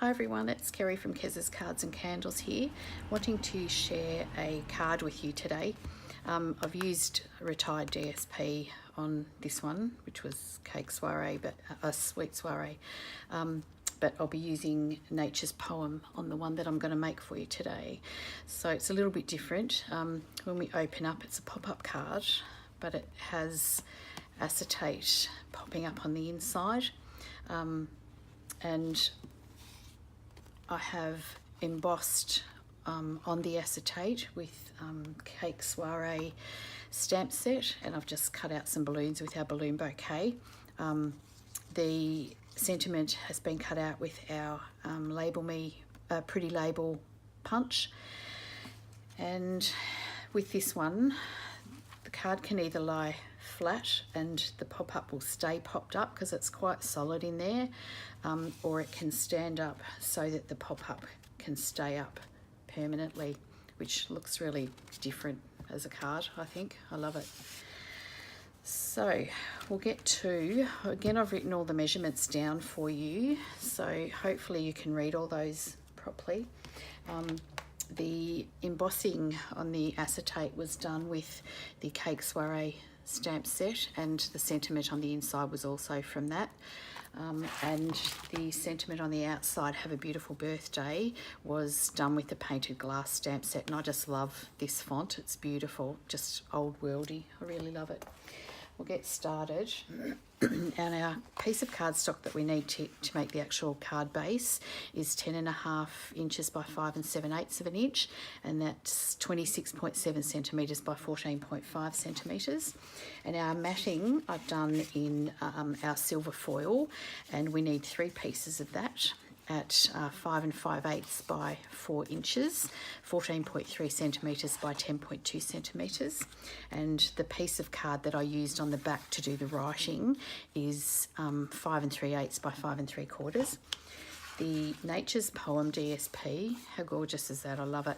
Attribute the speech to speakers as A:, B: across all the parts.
A: Hi everyone, it's Kerry from Kez's Cards and Candles here, wanting to share a card with you today. I've used retired DSP on this one, which was Cake Soiree, but a Sweet Soiree, but I'll be using Nature's Poem on the one that I'm going to make for you today. So it's a little bit different. When we open up, it's a pop-up card, but it has acetate popping up on the inside, and I have embossed on the acetate with Cake Soiree stamp set, and I've just cut out some balloons with our balloon bouquet. The sentiment has been cut out with our Label Me Pretty Label punch, and with this one the card can either lie flat and the pop-up will stay popped up because it's quite solid in there, or it can stand up so that the pop-up can stay up permanently, which looks really different as a card. I think I love it. So we'll get to, again, I've written all the measurements down for you, so hopefully you can read all those properly. The embossing on the acetate was done with the Cake Soiree stamp set, and the sentiment on the inside was also from that. And the sentiment on the outside, Have a Beautiful Birthday, was done with the painted glass stamp set, and I just love this font. It's beautiful, just old worldy. I really love it. We'll get started. And our piece of cardstock that we need to make the actual card base is 10.5 inches by 5 7/8 of an inch, and that's 26.7 centimetres by 14.5 centimetres. And our matting I've done in our silver foil, and we need 3 pieces of that at 5 5/8 by 4 inches, 14.3 centimetres by 10.2 centimetres. And the piece of card that I used on the back to do the writing is 5 3/8 by 5 3/4. The Nature's Poem DSP, how gorgeous is that? I love it.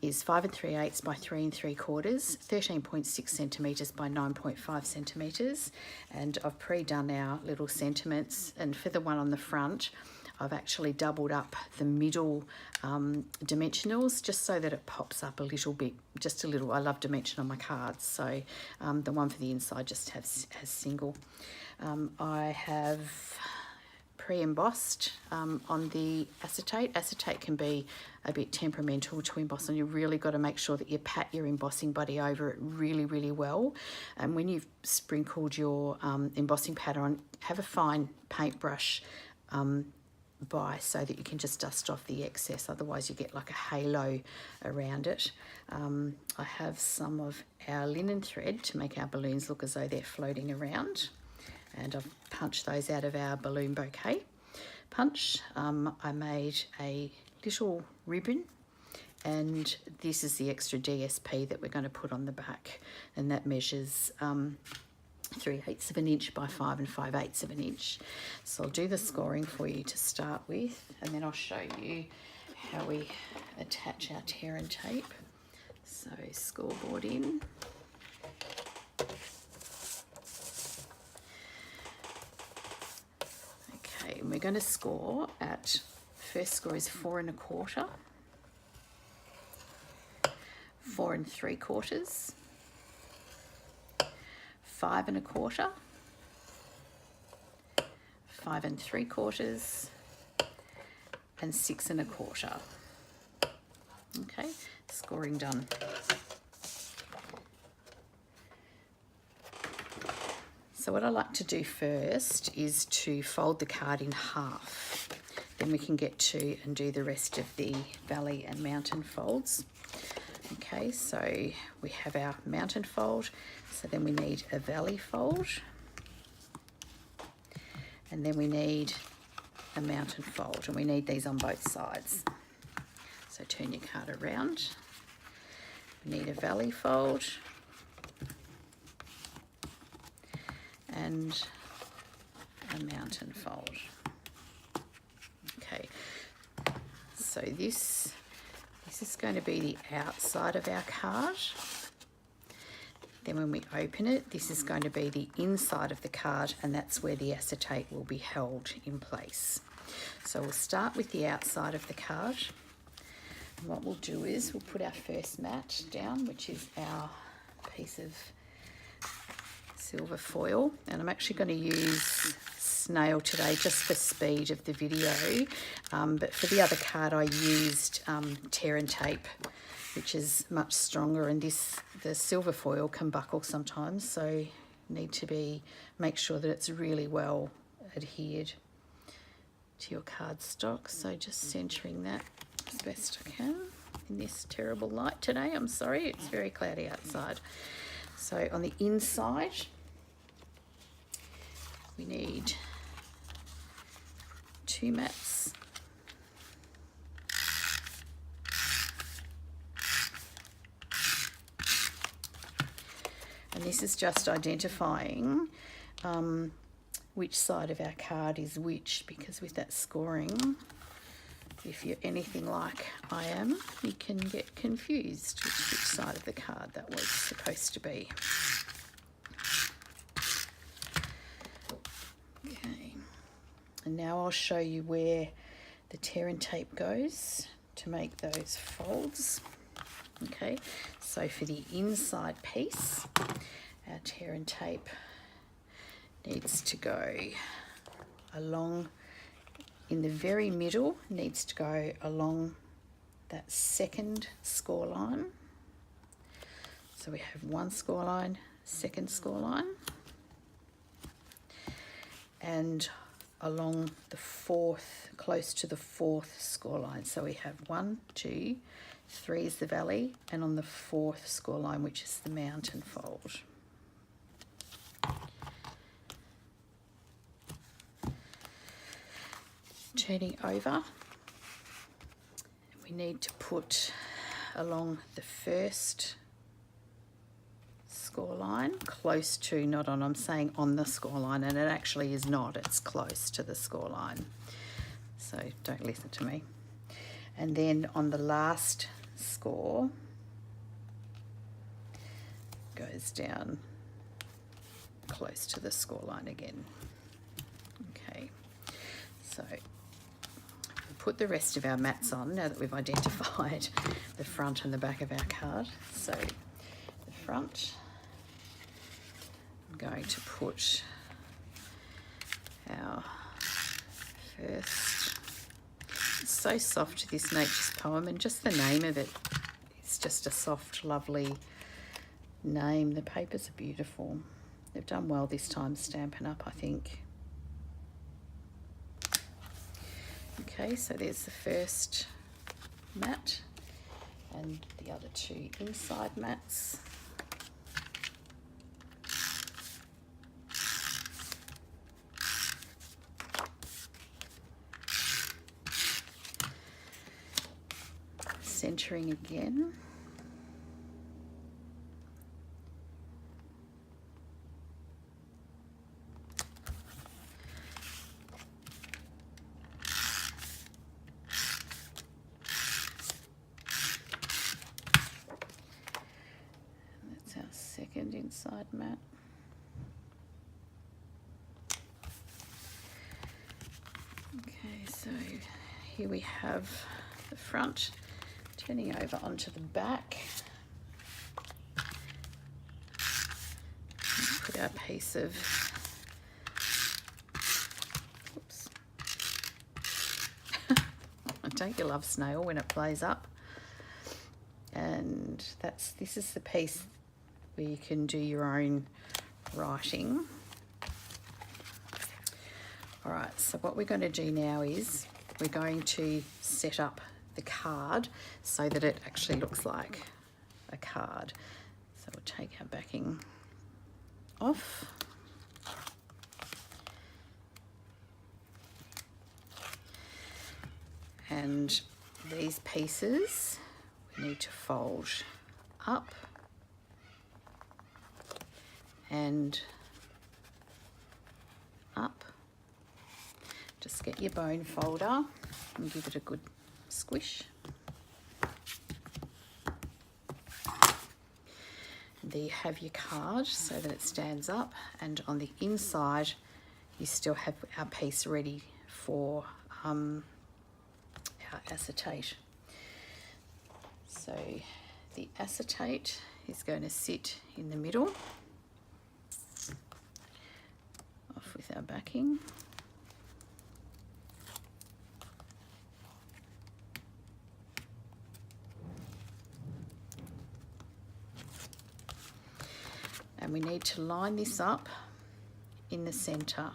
A: Is 5 3/8 by 3 3/4, 13.6 centimetres by 9.5 centimetres. And I've pre-done our little sentiments, and for the one on the front, I've actually doubled up the middle dimensionals just so that it pops up a little bit, just a little. I love dimension on my cards, so the one for the inside just has single. I have pre-embossed on the acetate. Acetate can be a bit temperamental to emboss on. You really got to make sure that you pat your embossing buddy over it really, really well. And when you've sprinkled your embossing powder on, have a fine paintbrush so that you can just dust off the excess, otherwise you get like a halo around it. I have some of our linen thread to make our balloons look as though they're floating around, and I've punched those out of our balloon bouquet punch. I made a little ribbon, and this is the extra DSP that we're going to put on the back, and that measures 3/8 of an inch by 5 5/8 of an inch. So I'll do the scoring for you to start with, and then I'll show you how we attach our tear and tape. So scoreboard in. Okay, and we're going to score at, first score is 4 1/4, 4 3/4, 5 1/4, 5 3/4, and 6 1/4. Okay, scoring done. So what I like to do first is to fold the card in half. Then we can get to and do the rest of the valley and mountain folds. Okay, so we have our mountain fold, so then we need a valley fold, and then we need a mountain fold, and we need these on both sides. So turn your card around. We need a valley fold and a mountain fold. Okay, so this is going to be the outside of our card. Then when we open it, this is going to be the inside of the card, and that's where the acetate will be held in place. So we'll start with the outside of the card. And what we'll do is we'll put our first mat down, which is our piece of silver foil, and I'm actually going to use snail today just for speed of the video, but for the other card I used tear and tape, which is much stronger, and the silver foil can buckle sometimes, so need to make sure that it's really well adhered to your cardstock. So just centering that as best I can in this terrible light today. I'm sorry, it's very cloudy outside. So on the inside we need 2 mats. And this is just identifying which side of our card is which, because with that scoring, if you're anything like I am, you can get confused which side of the card that was supposed to be. Okay, and now I'll show you where the tear and tape goes to make those folds. Okay, so for the inside piece, our tear and tape needs to go along in the very middle, needs to go along that second score line. So we have 1 score line, 2nd score line, and along the 4th, close to the 4th score line. So we have 1, 2, 3 is the valley, and on the 4th score line, which is the mountain fold. Turning over, we need to put along the 1st score line, close to, not on, I'm saying on the score line, and it actually is not, it's close to the score line. So don't listen to me. And then on the last score, goes down close to the score line again. Okay, so we'll put the rest of our mats on now that we've identified the front and the back of our card. So the front, I'm going to put our first. It's so soft, this Nature's Poem, and just the name of it, it's just a soft, lovely name. The papers are beautiful. They've done well this time Stampin' Up, I think. Okay, so there's the first mat and the other 2 inside mats. Centering again. And that's our second inside mat. Okay, so here we have the front. Turning over onto the back, put our piece of, oops, don't you love snail when it plays up? And this is the piece where you can do your own writing. All right, so what we're going to do now is we're going to set up the card so that it actually looks like a card. So we'll take our backing off. And these pieces we need to fold up and up. Just get your bone folder and give it a good squish. And there you have your card so that it stands up, and on the inside you still have our piece ready for our acetate. So the acetate is going to sit in the middle, off with our backing. And we need to line this up in the centre.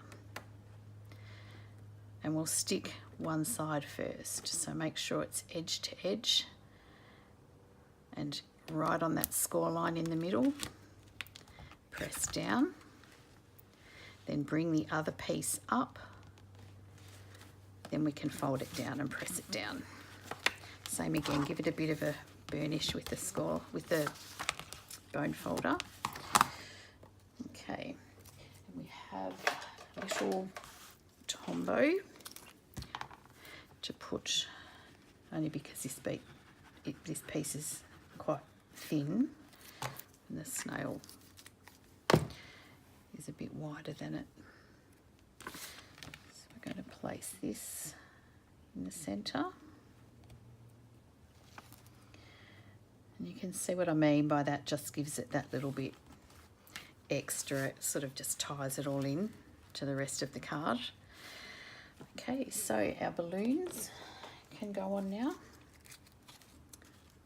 A: And we'll stick one side first. So make sure it's edge to edge and right on that score line in the middle. Press down. Then bring the other piece up. Then we can fold it down and press it down. Same again, give it a bit of a burnish with the bone folder. Okay, and we have a little Tombow to put, only because this piece is quite thin and the snail is a bit wider than it. So we're going to place this in the centre. And you can see what I mean by that, just gives it that little bit extra. It sort of just ties it all in to the rest of the card. Okay, so our balloons can go on now.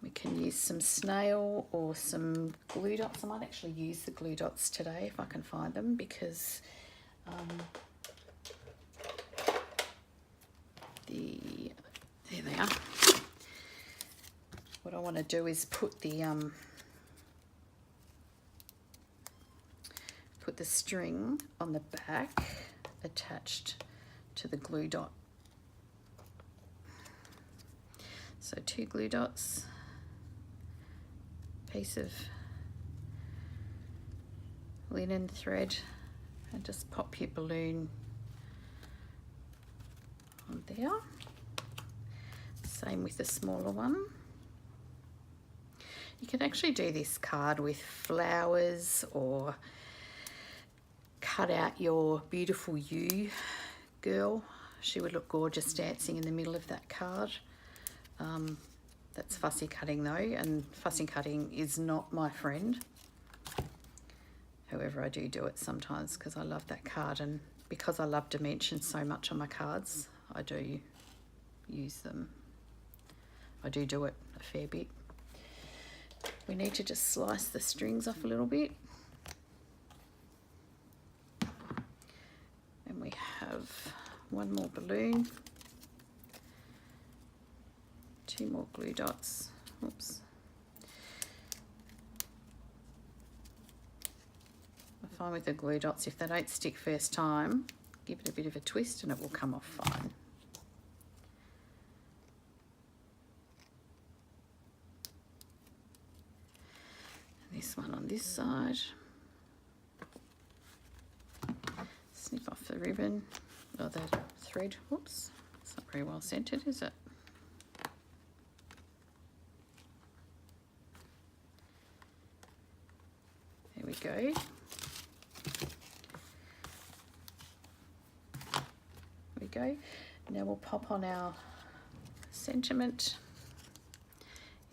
A: We can use some snail or some glue dots. I might actually use the glue dots today if I can find them, because there they are. What I want to do is put the string on the back attached to the glue dot. So 2 glue dots, piece of linen thread, and just pop your balloon on there. Same with the smaller one. You can actually do this card with flowers or cut out your beautiful you girl. She would look gorgeous dancing in the middle of that card. That's fussy cutting though, and fussy cutting is not my friend. However, I do it sometimes because I love that card, and because I love dimensions so much on my cards, I do use them. I do it a fair bit. We need to just slice the strings off a little bit. And we have 1 more balloon, 2 more glue dots. Oops. I find with the glue dots, if they don't stick first time, give it a bit of a twist and it will come off fine. This one on this side. Snip off the ribbon, or the thread. Whoops, it's not very well centered, is it? There we go. There we go. Now we'll pop on our sentiment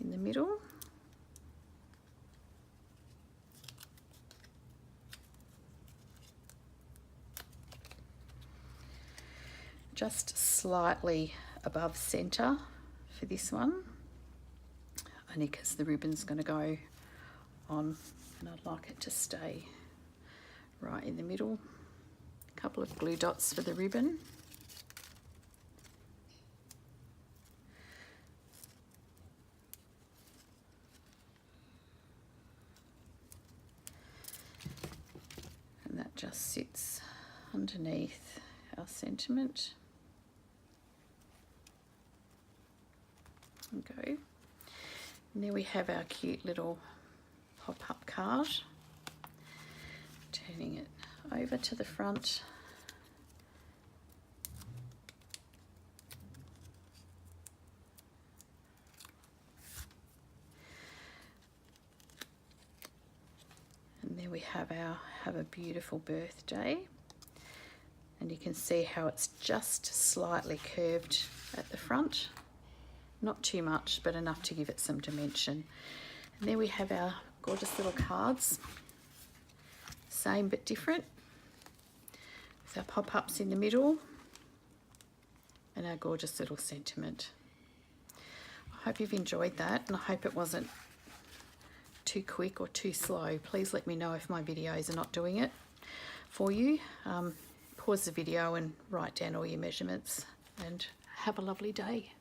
A: in the middle. Just slightly above centre for this one, only because the ribbon's going to go on and I'd like it to stay right in the middle. A couple of glue dots for the ribbon. And that just sits underneath our sentiment. Go. And there we have our cute little pop-up card. Turning it over to the front. And there we have our "Have a Beautiful Birthday." And you can see how it's just slightly curved at the front. Not too much, but enough to give it some dimension. And there we have our gorgeous little cards. Same but different. With our pop-ups in the middle. And our gorgeous little sentiment. I hope you've enjoyed that, and I hope it wasn't too quick or too slow. Please let me know if my videos are not doing it for you. Pause the video and write down all your measurements, and have a lovely day.